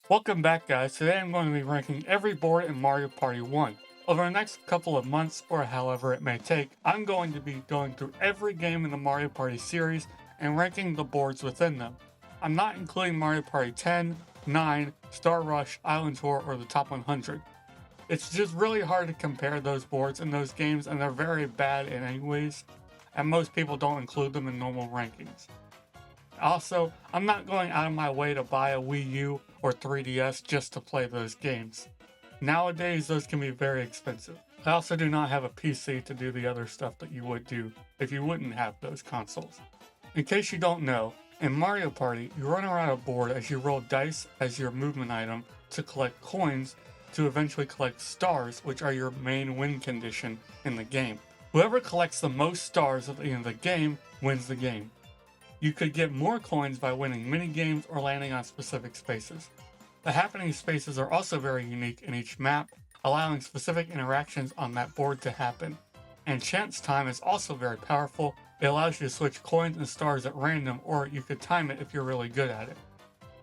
Welcome back, guys. Today I'm going to be ranking every board in Mario Party 1. Over the next couple of months, or however it may take, I'm going to be going through every game in the Mario Party series and ranking the boards within them. I'm not including Mario Party 10, 9, Star Rush, Island Tour, or the top 100. It's just really hard to compare those boards in those games, and they're very bad in any ways, and most people don't include them in normal rankings. Also, I'm not going out of my way to buy a Wii U or 3DS just to play those games. Nowadays, those can be very expensive. I also do not have a PC to do the other stuff that you would do if you wouldn't have those consoles. In case you don't know, in Mario Party, you run around a board as you roll dice as your movement item to collect coins to eventually collect stars, which are your main win condition in the game. Whoever collects the most stars at the end of the game wins the game. You could get more coins by winning mini games or landing on specific spaces. The happening spaces are also very unique in each map, allowing specific interactions on that board to happen. And chance time is also very powerful. It allows you to switch coins and stars at random, or you could time it if you're really good at it.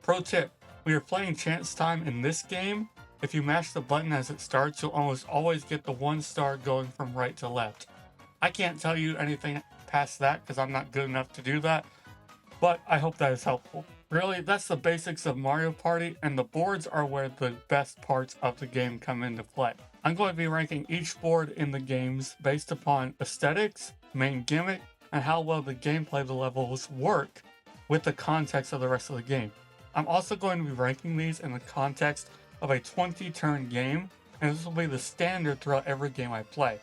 Pro tip, when you're playing chance time in this game, if you mash the button as it starts, you'll almost always get the one star going from right to left. I can't tell you anything past that because I'm not good enough to do that, but I hope that is helpful. Really, that's the basics of Mario Party, and the boards are where the best parts of the game come into play. I'm going to be ranking each board in the games based upon aesthetics, main gimmick, and how well the gameplay of the levels work with the context of the rest of the game. I'm also going to be ranking these in the context of a 20-turn game, and this will be the standard throughout every game I play.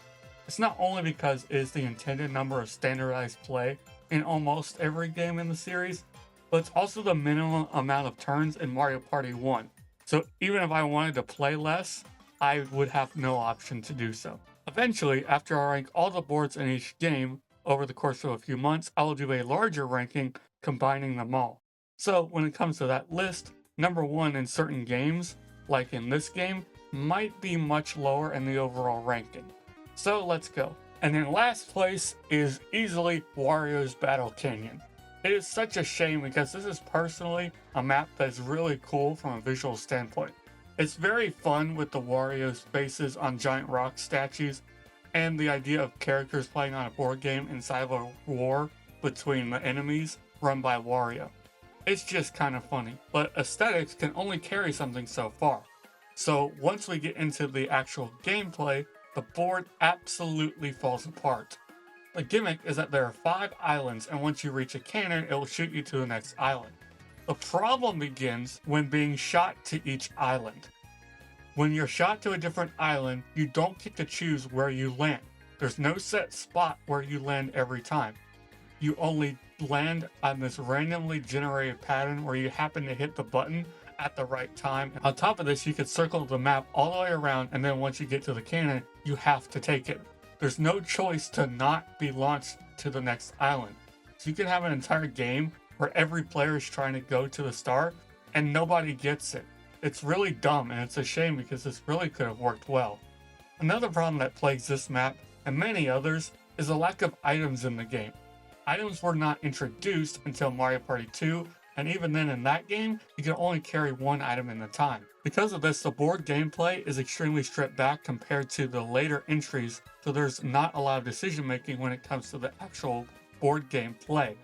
It's not only because it is the intended number of standardized play in almost every game in the series, but it's also the minimum amount of turns in Mario Party 1. So even if I wanted to play less, I would have no option to do so. Eventually, after I rank all the boards in each game over the course of a few months, I will do a larger ranking combining them all. So when it comes to that list, number 1 in certain games, like in this game, might be much lower in the overall ranking. So let's go. And in last place is easily Wario's Battle Canyon. It is such a shame because this is personally a map that is really cool from a visual standpoint. It's very fun with the Wario's faces on giant rock statues and the idea of characters playing on a board game inside of a war between the enemies run by Wario. It's just kind of funny, but aesthetics can only carry something so far. So once we get into the actual gameplay, the board absolutely falls apart. The gimmick is that there are 5 islands, and once you reach a cannon, it will shoot you to the next island. The problem begins when being shot to each island. When you're shot to a different island, you don't get to choose where you land. There's no set spot where you land every time. You only land on this randomly generated pattern where you happen to hit the button at the right time. On top of this, you can circle the map all the way around, and then once you get to the cannon, you have to take it. There's no choice to not be launched to the next island. So you can have an entire game where every player is trying to go to the star and nobody gets it. It's really dumb, and it's a shame because this really could have worked well. Another problem that plagues this map and many others is the lack of items in the game. Items were not introduced until Mario Party 2, and even then in that game, you can only carry one item at a time. Because of this, the board gameplay is extremely stripped back compared to the later entries, so there's not a lot of decision making when it comes to the actual board game play.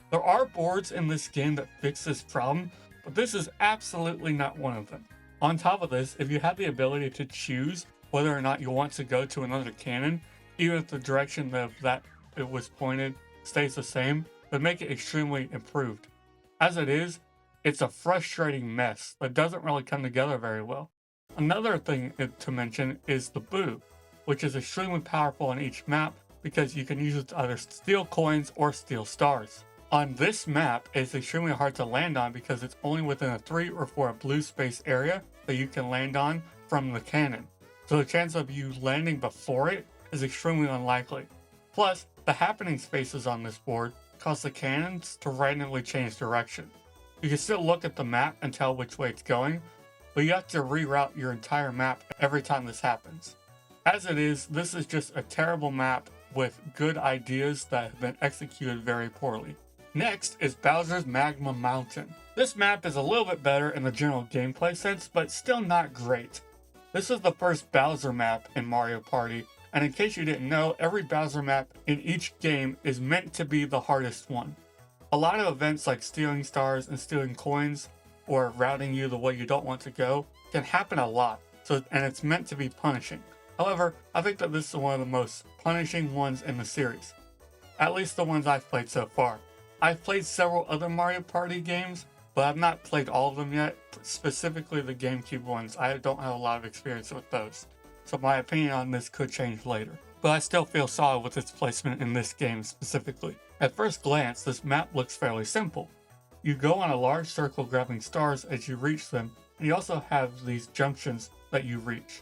There are boards in this game that fix this problem, but this is absolutely not one of them. On top of this, if you have the ability to choose whether or not you want to go to another cannon, even if the direction that it was pointed stays the same, would make it extremely improved. As it is, it's a frustrating mess that doesn't really come together very well. Another thing to mention is the boo, which is extremely powerful on each map because you can use it to either steal coins or steal stars. On this map, it's extremely hard to land on because it's only within a 3 or 4 blue space area that you can land on from the cannon. So the chance of you landing before it is extremely unlikely. Plus, the happening spaces on this board cause the cannons to randomly change direction. You can still look at the map and tell which way it's going, but you have to reroute your entire map every time this happens. As it is, this is just a terrible map with good ideas that have been executed very poorly. Next is Bowser's Magma Mountain. This map is a little bit better in the general gameplay sense, but still not great. This is the first Bowser map in Mario Party, and in case you didn't know, every Bowser map in each game is meant to be the hardest one. A lot of events like stealing stars and stealing coins, or routing you the way you don't want to go, can happen a lot, and it's meant to be punishing. However, I think that this is one of the most punishing ones in the series. At least the ones I've played so far. I've played several other Mario Party games, but I've not played all of them yet, specifically the GameCube ones. I don't have a lot of experience with those, so my opinion on this could change later. But I still feel solid with its placement in this game specifically. At first glance, this map looks fairly simple. You go on a large circle grabbing stars as you reach them, and you also have these junctions that you reach.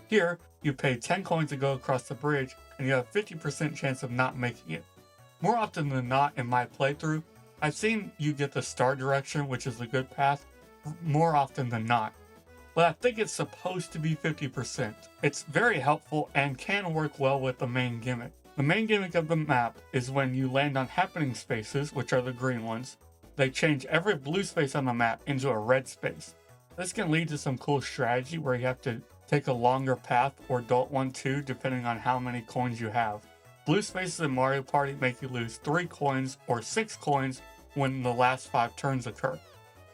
Here, you pay 10 coins to go across the bridge, and you have a 50% chance of not making it. More often than not in my playthrough, I've seen you get the star direction, which is the good path, more often than not. But I think it's supposed to be 50%. It's very helpful and can work well with the main gimmick. The main gimmick of the map is when you land on happening spaces, which are the green ones, they change every blue space on the map into a red space. This can lead to some cool strategy where you have to take a longer path or don't want to, depending on how many coins you have. Blue spaces in Mario Party make you lose 3 coins or 6 coins when the last 5 turns occur,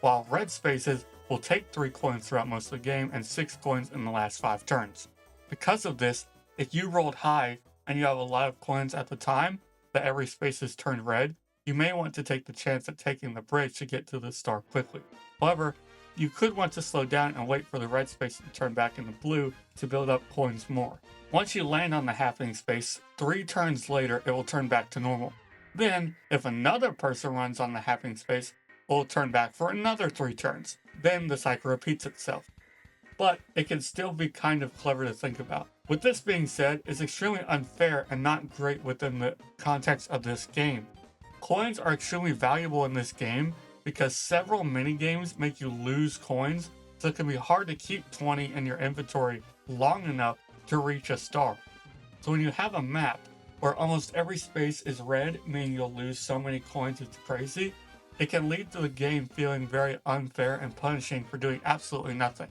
while red spaces will take 3 coins throughout most of the game and 6 coins in the last 5 turns. Because of this, if you rolled high and you have a lot of coins at the time that every space is turned red, you may want to take the chance at taking the bridge to get to the star quickly. However, you could want to slow down and wait for the red space to turn back into blue to build up coins more. Once you land on the happening space, 3 turns later it will turn back to normal. Then, if another person runs on the happening space, it will turn back for another 3 turns. Then the cycle repeats itself. But it can still be kind of clever to think about. With this being said, it's extremely unfair and not great within the context of this game. Coins are extremely valuable in this game because several minigames make you lose coins, so it can be hard to keep 20 in your inventory long enough to reach a star. So when you have a map where almost every space is red, meaning you'll lose so many coins it's crazy, it can lead to the game feeling very unfair and punishing for doing absolutely nothing.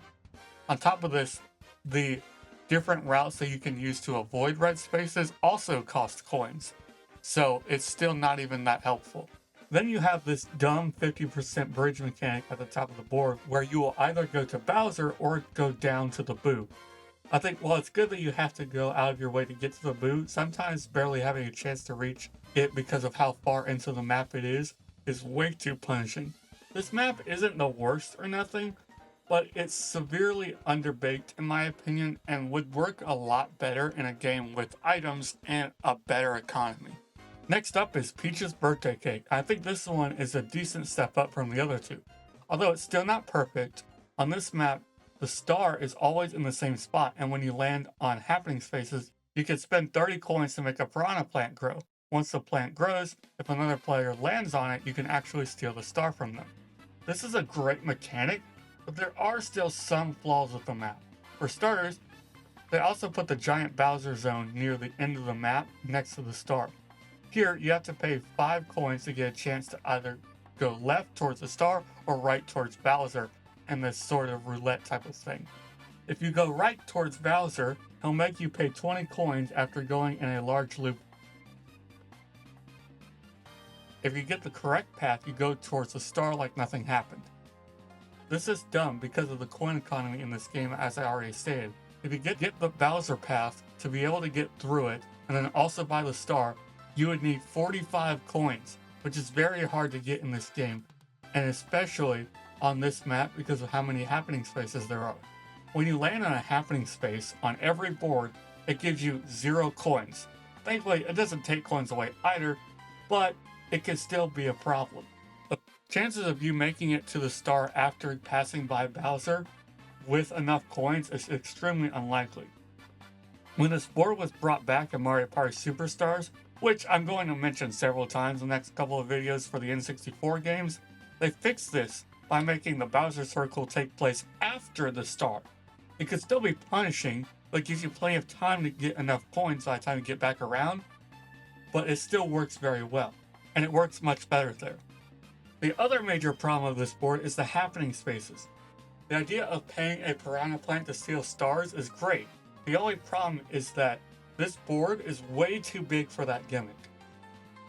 On top of this, the different routes that you can use to avoid red spaces also cost coins, so it's still not even that helpful. Then you have this dumb 50% bridge mechanic at the top of the board where you will either go to Bowser or go down to the Boo. I think while it's good that you have to go out of your way to get to the Boo, sometimes barely having a chance to reach it because of how far into the map it is way too punishing. This map isn't the worst or nothing, but it's severely underbaked in my opinion and would work a lot better in a game with items and a better economy. Next up is Peach's Birthday Cake. I think this one is a decent step up from the other two. Although it's still not perfect, on this map, the star is always in the same spot, and when you land on happening spaces, you can spend 30 coins to make a piranha plant grow. Once the plant grows, if another player lands on it, you can actually steal the star from them. This is a great mechanic, but there are still some flaws with the map. For starters, they also put the giant Bowser zone near the end of the map next to the star. Here, you have to pay 5 coins to get a chance to either go left towards the star or right towards Bowser in this sort of roulette type of thing. If you go right towards Bowser, he'll make you pay 20 coins after going in a large loop. If you get the correct path, you go towards the star like nothing happened. This is dumb because of the coin economy in this game, as I already stated. If you get the Bowser path to be able to get through it, and then also buy the star, you would need 45 coins, which is very hard to get in this game, and especially on this map because of how many happening spaces there are. When you land on a happening space on every board, it gives you 0 coins. Thankfully, it doesn't take coins away either, but it can still be a problem. The chances of you making it to the star after passing by Bowser with enough coins is extremely unlikely. When this board was brought back in Mario Party Superstars, which I'm going to mention several times in the next couple of videos for the N64 games, they fixed this by making the Bowser Circle take place after the star. It could still be punishing, but gives you plenty of time to get enough coins by the time you get back around, but it still works very well. and it works much better there. The other major problem of this board is the happening spaces. The idea of paying a piranha plant to steal stars is great. The only problem is that this board is way too big for that gimmick.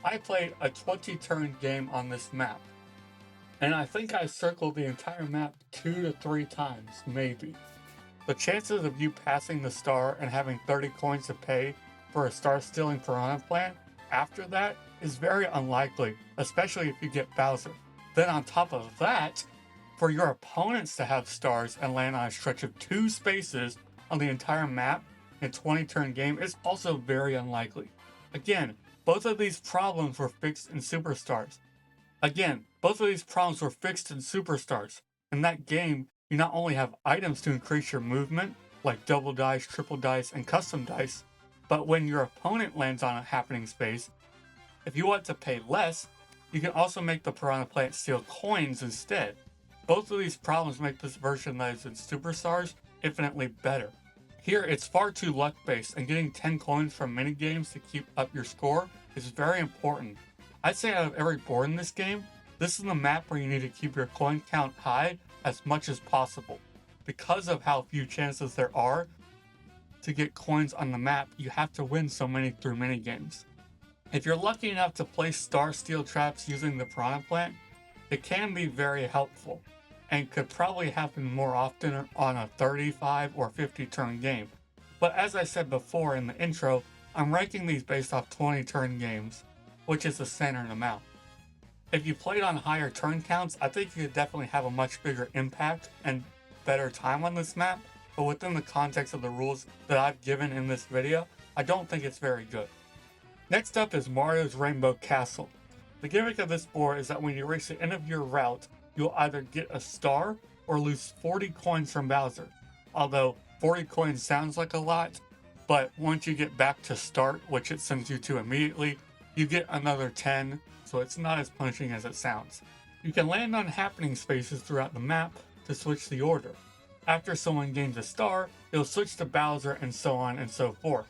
I played a 20-turn game on this map, and I think I circled the entire map 2 to 3 times, maybe. The chances of you passing the star and having 30 coins to pay for a star stealing piranha plant after that is very unlikely, especially if you get Bowser. Then on top of that, for your opponents to have stars and land on a stretch of 2 spaces on the entire map in a 20-turn game is also very unlikely. Again, both of these problems were fixed in Superstars. In that game, you not only have items to increase your movement, like double dice, triple dice, and custom dice, but when your opponent lands on a happening space, if you want to pay less, you can also make the piranha plant steal coins instead. Both of these problems make this version that is in Superstars infinitely better. Here, it's far too luck-based, and getting 10 coins from minigames to keep up your score is very important. I'd say out of every board in this game, this is the map where you need to keep your coin count high as much as possible. Because of how few chances there are to get coins on the map, you have to win so many through minigames. If you're lucky enough to place star steal traps using the piranha plant, it can be very helpful, and could probably happen more often on a 35 or 50 turn game. But as I said before in the intro, I'm ranking these based off 20 turn games, which is the standard amount. If you played on higher turn counts, I think you could definitely have a much bigger impact and better time on this map, but within the context of the rules that I've given in this video, I don't think it's very good. Next up is Mario's Rainbow Castle. The gimmick of this board is that when you reach the end of your route, you'll either get a star or lose 40 coins from Bowser. Although 40 coins sounds like a lot, but once you get back to start, which it sends you to immediately, you get another 10, so it's not as punishing as it sounds. You can land on happening spaces throughout the map to switch the order. After someone gains a star, it'll switch to Bowser and so on and so forth.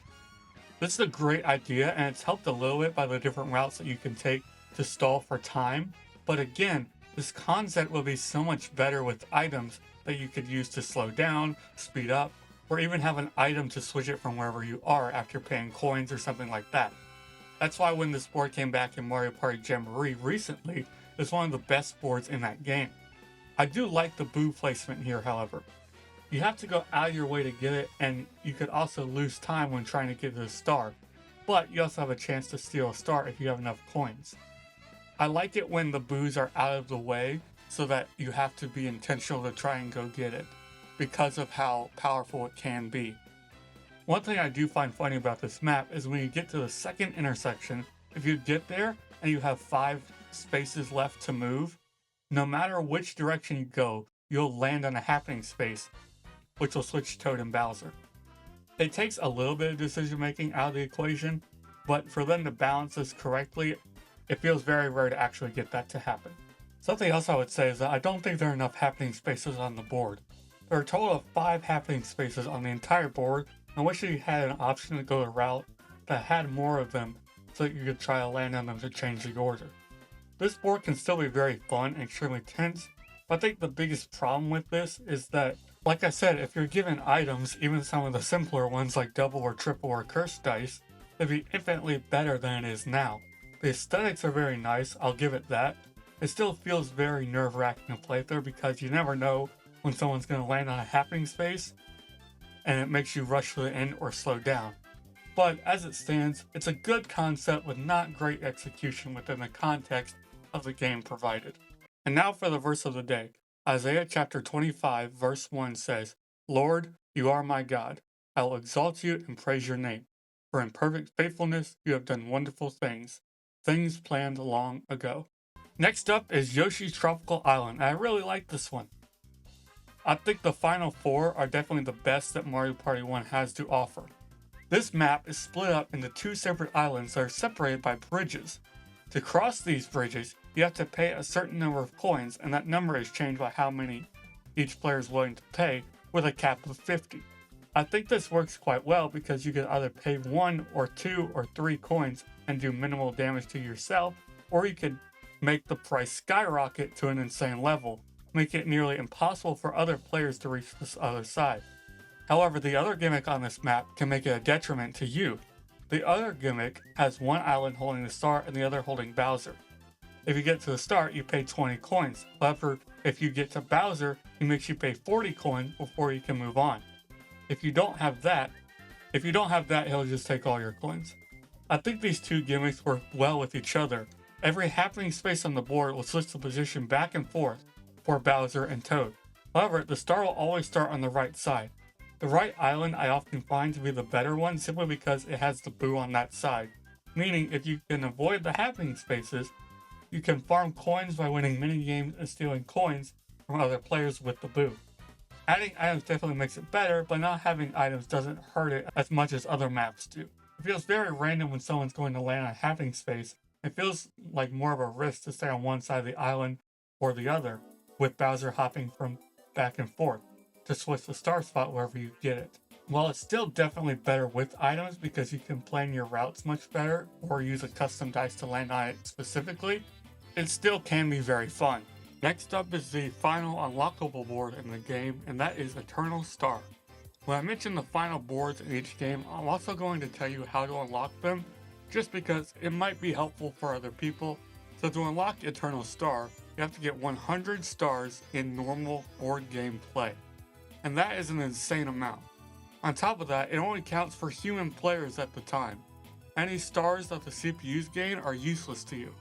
This is a great idea, and it's helped a little bit by the different routes that you can take to stall for time, but again, this concept will be so much better with items that you could use to slow down, speed up, or even have an item to switch it from wherever you are after paying coins or something like that. That's why when this board came back in Mario Party Jamboree recently, it's one of the best boards in that game. I do like the boo placement here, however. You have to go out of your way to get it, and you could also lose time when trying to get the star, but you also have a chance to steal a star if you have enough coins. I like it when the boos are out of the way so that you have to be intentional to try and go get it, because of how powerful it can be. One thing I do find funny about this map is when you get to the second intersection, if you get there and you have 5 spaces left to move, no matter which direction you go, you'll land on a happening space, which will switch Toad and Bowser. It takes a little bit of decision making out of the equation, but for them to balance this correctly, it feels very rare to actually get that to happen. Something else I would say is that I don't think there are enough happening spaces on the board. There are a total of 5 happening spaces on the entire board. I wish you had an option to go a route that had more of them so that you could try to land on them to change the order. This board can still be very fun and extremely tense, but I think the biggest problem with this is that, like I said, if you're given items, even some of the simpler ones like double or triple or curse dice, it'd be infinitely better than it is now. The aesthetics are very nice, I'll give it that. It still feels very nerve-wracking to play through because you never know when someone's going to land on a happening space, and it makes you rush to the end or slow down. But as it stands, it's a good concept with not great execution within the context of the game provided. And now for the verse of the day. Isaiah chapter 25 verse 1 says, "Lord, you are my God. I will exalt you and praise your name. For in perfect faithfulness you have done wonderful things, things planned long ago." Next up is Yoshi's Tropical Island. I really like this one. I think the final 4 are definitely the best that Mario Party 1 has to offer. This map is split up into 2 separate islands that are separated by bridges. To cross these bridges, you have to pay a certain number of coins, and that number is changed by how many each player is willing to pay, with a cap of 50. I think this works quite well because you can either pay 1 or 2 or 3 coins and do minimal damage to yourself, or you could make the price skyrocket to an insane level, making it nearly impossible for other players to reach this other side. However, the other gimmick on this map can make it a detriment to you. The other gimmick has one island holding the star and the other holding Bowser. If you get to the start, you pay 20 coins. However, if you get to Bowser, he makes you pay 40 coins before you can move on. If you don't have that, he'll just take all your coins. I think these two gimmicks work well with each other. Every happening space on the board will switch the position back and forth for Bowser and Toad. However, the star will always start on the right side. The right island I often find to be the better one simply because it has the boo on that side. Meaning, if you can avoid the happening spaces, you can farm coins by winning minigames and stealing coins from other players with the boo. Adding items definitely makes it better, but not having items doesn't hurt it as much as other maps do. It feels very random when someone's going to land on a happening space. It feels like more of a risk to stay on one side of the island or the other, with Bowser hopping from back and forth to switch the star spot wherever you get it. While it's still definitely better with items because you can plan your routes much better or use a custom dice to land on it specifically, it still can be very fun. Next up is the final unlockable board in the game, and that is Eternal Star. When I mention the final boards in each game, I'm also going to tell you how to unlock them, just because it might be helpful for other people. So to unlock Eternal Star, you have to get 100 stars in normal board game play. And that is an insane amount. On top of that, it only counts for human players at the time. Any stars that the CPUs gain are useless to you.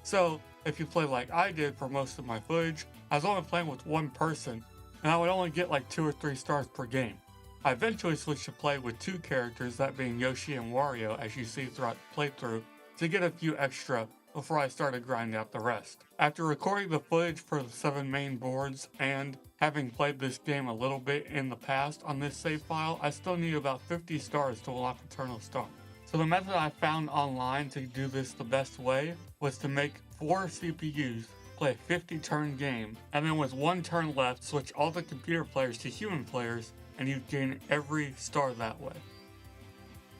So, if you play like I did for most of my footage, I was only playing with one person, and I would only get like 2 or 3 stars per game. I eventually switched to play with 2 characters, that being Yoshi and Wario, as you see throughout the playthrough, to get a few extra before I started grinding out the rest. After recording the footage for the 7 main boards and having played this game a little bit in the past on this save file, I still need about 50 stars to unlock Eternal Star. So the method I found online to do this the best way was to make 4 CPUs play a 50 turn game, and then with 1 turn left, switch all the computer players to human players, and you gain every star that way.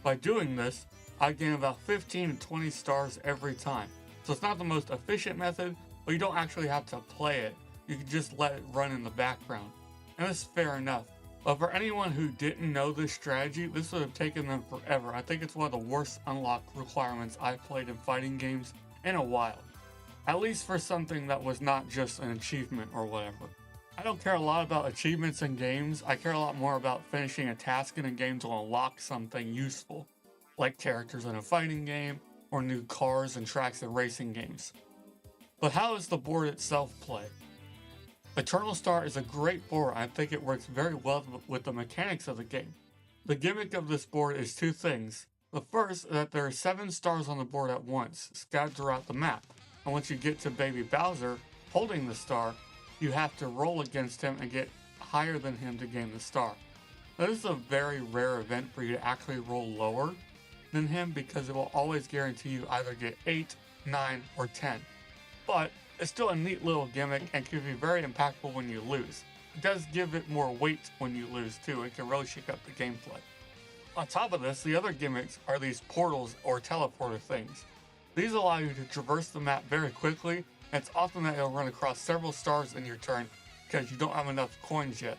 By doing this, I gain about 15 to 20 stars every time. So it's not the most efficient method, but you don't actually have to play it. You can just let it run in the background. And that's fair enough. But for anyone who didn't know this strategy, this would have taken them forever. I think it's one of the worst unlock requirements I've played in fighting games in a while. At least for something that was not just an achievement or whatever. I don't care a lot about achievements in games. I care a lot more about finishing a task in a game to unlock something useful, like characters in a fighting game or new cars and tracks in racing games. But how does the board itself play? Eternal Star is a great board, and I think it works very well with the mechanics of the game. The gimmick of this board is 2 things. The first is that there are 7 stars on the board at once, scattered throughout the map, and once you get to Baby Bowser holding the star, you have to roll against him and get higher than him to gain the star. Now, this is a very rare event for you to actually roll lower than him because it will always guarantee you either get 8, 9, or 10. But it's still a neat little gimmick and can be very impactful when you lose. It does give it more weight when you lose too, and can really shake up the gameplay. On top of this, the other gimmicks are these portals or teleporter things. These allow you to traverse the map very quickly, and it's often that you'll run across several stars in your turn because you don't have enough coins yet.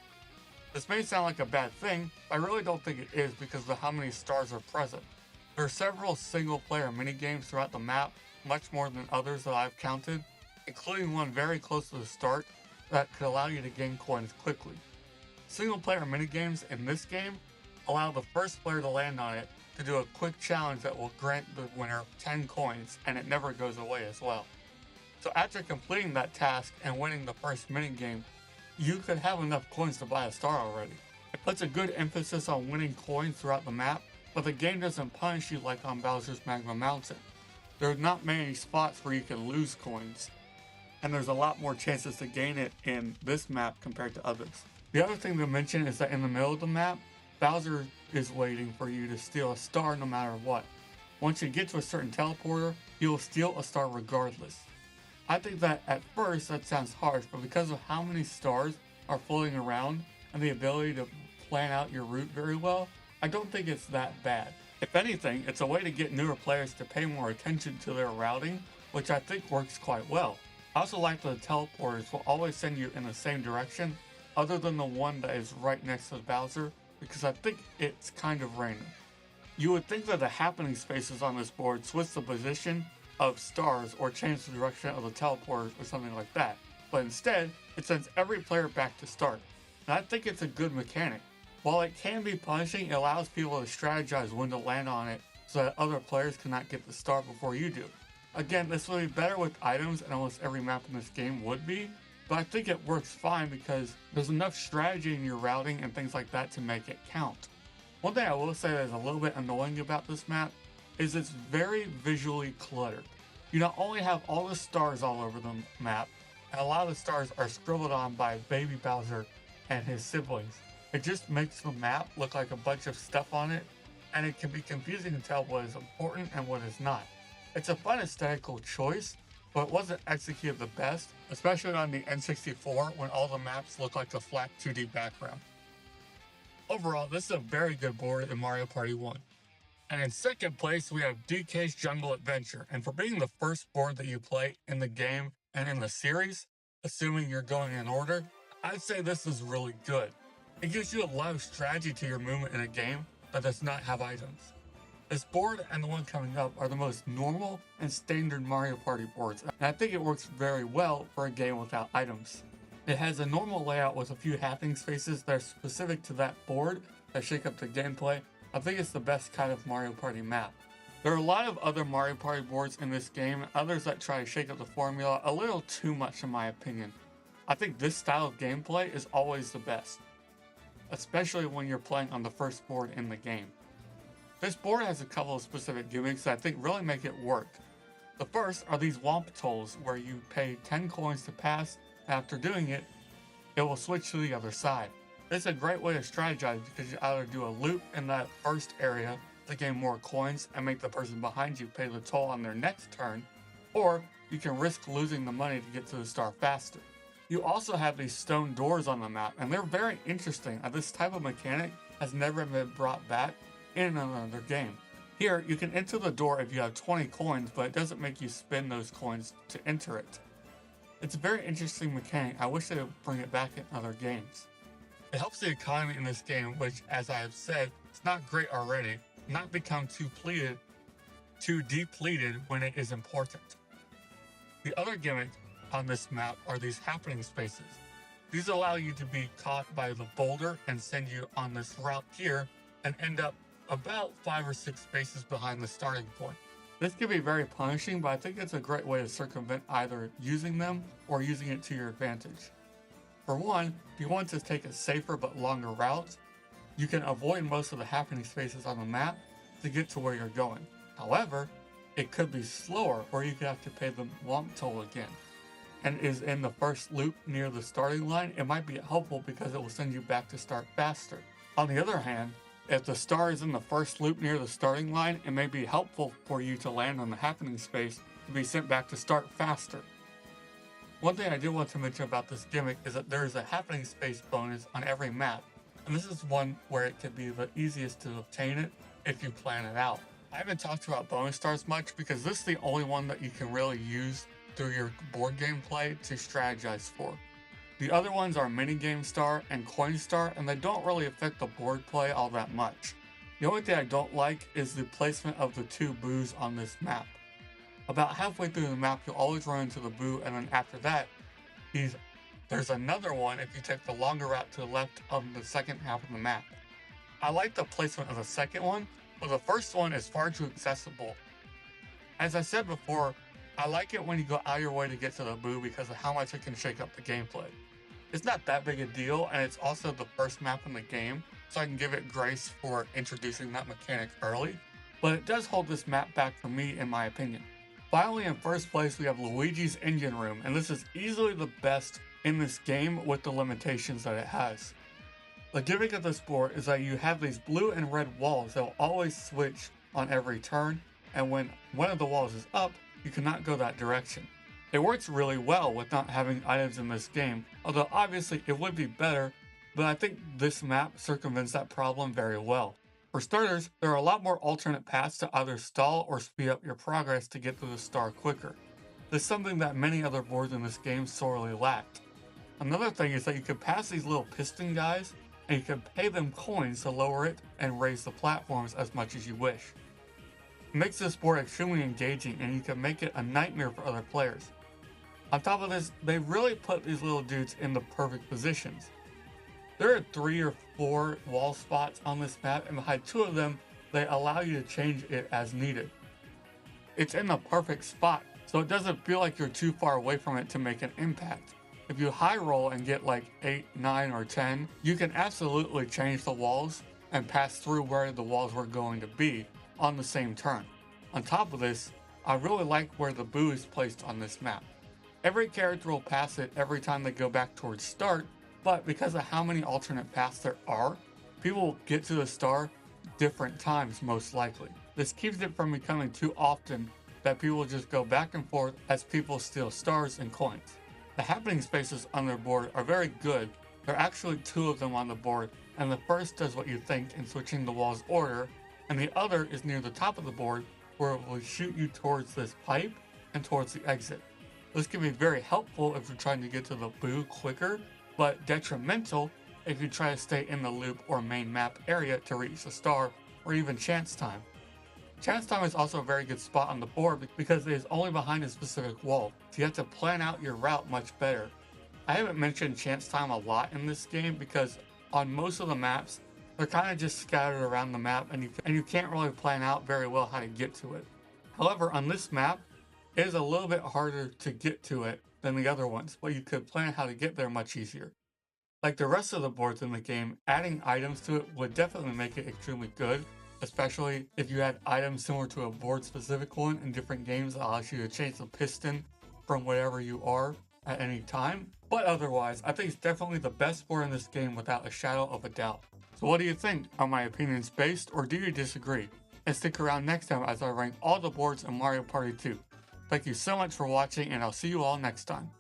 This may sound like a bad thing, but I really don't think it is because of how many stars are present. There are several single player minigames throughout the map, much more than others that I've counted, including one very close to the start that could allow you to gain coins quickly. Single player minigames in this game allow the first player to land on it to do a quick challenge that will grant the winner 10 coins, and it never goes away as well. So after completing that task and winning the first minigame, you could have enough coins to buy a star already. It puts a good emphasis on winning coins throughout the map, but the game doesn't punish you like on Bowser's Magma Mountain. There are not many spots where you can lose coins, and there's a lot more chances to gain it in this map compared to others. The other thing to mention is that in the middle of the map, Bowser is waiting for you to steal a star no matter what. Once you get to a certain teleporter, he will steal a star regardless. I think that at first that sounds harsh, but because of how many stars are floating around and the ability to plan out your route very well, I don't think it's that bad. If anything, it's a way to get newer players to pay more attention to their routing which I think works quite well. I also like that the teleporters will always send you in the same direction, other than the one that is right next to Bowser, because I think it's kind of random. You would think that the happening spaces on this board switch the position of stars or change the direction of the teleporters or something like that, but instead, it sends every player back to start. And I think it's a good mechanic. While it can be punishing, it allows people to strategize when to land on it so that other players cannot get the star before you do. Again, this would be better with items, and almost every map in this game would be, but I think it works fine because there's enough strategy in your routing and things like that to make it count. One thing I will say that is a little bit annoying about this map is it's very visually cluttered. You not only have all the stars all over the map, and a lot of the stars are scribbled on by Baby Bowser and his siblings. It just makes the map look like a bunch of stuff on it, and it can be confusing to tell what is important and what is not. It's a fun aesthetical choice, but it wasn't executed the best, especially on the N64 when all the maps look like a flat 2D background. Overall, this is a very good board in Mario Party 1. And in second place, we have DK's Jungle Adventure. And for being the first board that you play in the game and in the series, assuming you're going in order, I'd say this is really good. It gives you a lot of strategy to your movement in a game that does not have items. This board and the one coming up are the most normal and standard Mario Party boards, and I think it works very well for a game without items. It has a normal layout with a few happening spaces that are specific to that board that shake up the gameplay. I think it's the best kind of Mario Party map. There are a lot of other Mario Party boards in this game, others that try to shake up the formula a little too much in my opinion. I think this style of gameplay is always the best, especially when you're playing on the first board in the game. This board has a couple of specific gimmicks that I think really make it work. The first are these Womp Tolls, where you pay 10 coins to pass, and after doing it, it will switch to the other side. This is a great way to strategize because you either do a loop in that first area to gain more coins and make the person behind you pay the toll on their next turn, or you can risk losing the money to get to the star faster. You also have these stone doors on the map, and they're very interesting, and this type of mechanic has never been brought back in another game. Here, you can enter the door if you have 20 coins, but it doesn't make you spend those coins to enter it. It's a very interesting mechanic. I wish they would bring it back in other games. It helps the economy in this game, which, as I have said, is not great already, not become too depleted when it is important. The other gimmick on this map are these happening spaces. These allow you to be caught by the boulder and send you on this route here and end up about 5 or 6 spaces behind the starting point. This can be very punishing, but I think it's a great way to circumvent either using them or using it to your advantage. For one, if you want to take a safer but longer route, you can avoid most of the happening spaces on the map to get to where you're going. However, it could be slower, or you could have to pay the Womp Toll again. And is in the first loop near the starting line, it might be helpful because it will send you back to start faster. On the other hand, if the star is in the first loop near the starting line, it may be helpful for you to land on the happening space to be sent back to start faster. One thing I do want to mention about this gimmick is that there is a happening space bonus on every map, and this is one where it can be the easiest to obtain it if you plan it out. I haven't talked about bonus stars much because this is the only one that you can really use through your board game play to strategize for. The other ones are minigame star and coin star, and they don't really affect the board play all that much. The only thing I don't like is the placement of the 2 boos on this map. About halfway through the map, you'll always run into the boo, and then after that, there's another one if you take the longer route to the left of the second half of the map. I like the placement of the second one, but the first one is far too accessible. As I said before, I like it when you go out of your way to get to the boo because of how much it can shake up the gameplay. It's not that big a deal, and it's also the first map in the game, so I can give it grace for introducing that mechanic early, but it does hold this map back for me in my opinion. Finally, in first place, we have Luigi's Engine Room, and this is easily the best in this game with the limitations that it has. The gimmick of this board is that you have these blue and red walls that will always switch on every turn, and when one of the walls is up, you cannot go that direction. It works really well with not having items in this game, although obviously it would be better, but I think this map circumvents that problem very well. For starters, there are a lot more alternate paths to either stall or speed up your progress to get to the star quicker. This is something that many other boards in this game sorely lacked. Another thing is that you can pass these little piston guys, and you can pay them coins to lower it and raise the platforms as much as you wish. It makes this board extremely engaging, and you can make it a nightmare for other players. On top of this, they really put these little dudes in the perfect positions. There are 3 or 4 wall spots on this map, and behind 2 of them, they allow you to change it as needed. It's in the perfect spot, so it doesn't feel like you're too far away from it to make an impact. If you high roll and get like 8, 9, or 10, you can absolutely change the walls and pass through where the walls were going to be on the same turn. On top of this, I really like where the boo is placed on this map. Every character will pass it every time they go back towards start, but because of how many alternate paths there are, people will get to the star different times most likely. This keeps it from becoming too often that people just go back and forth as people steal stars and coins. The happening spaces on their board are very good. There are actually 2 of them on the board, and the first does what you think in switching the wall's order, and the other is near the top of the board where it will shoot you towards this pipe and towards the exit. This can be very helpful if you're trying to get to the boo quicker, but detrimental if you try to stay in the loop or main map area to reach the star or even chance time. Chance time is also a very good spot on the board because it is only behind a specific wall, so you have to plan out your route much better. I haven't mentioned chance time a lot in this game because on most of the maps, they're kind of just scattered around the map and you can't really plan out very well how to get to it. However, on this map, it is a little bit harder to get to it than the other ones, but you could plan how to get there much easier. Like the rest of the boards in the game, adding items to it would definitely make it extremely good, especially if you had items similar to a board specific one in different games that allows you to change the piston from wherever you are at any time. But otherwise, I think it's definitely the best board in this game without a shadow of a doubt. So what do you think? Are my opinions based or do you disagree? And stick around next time as I rank all the boards in Mario Party 2. Thank you so much for watching and I'll see you all next time.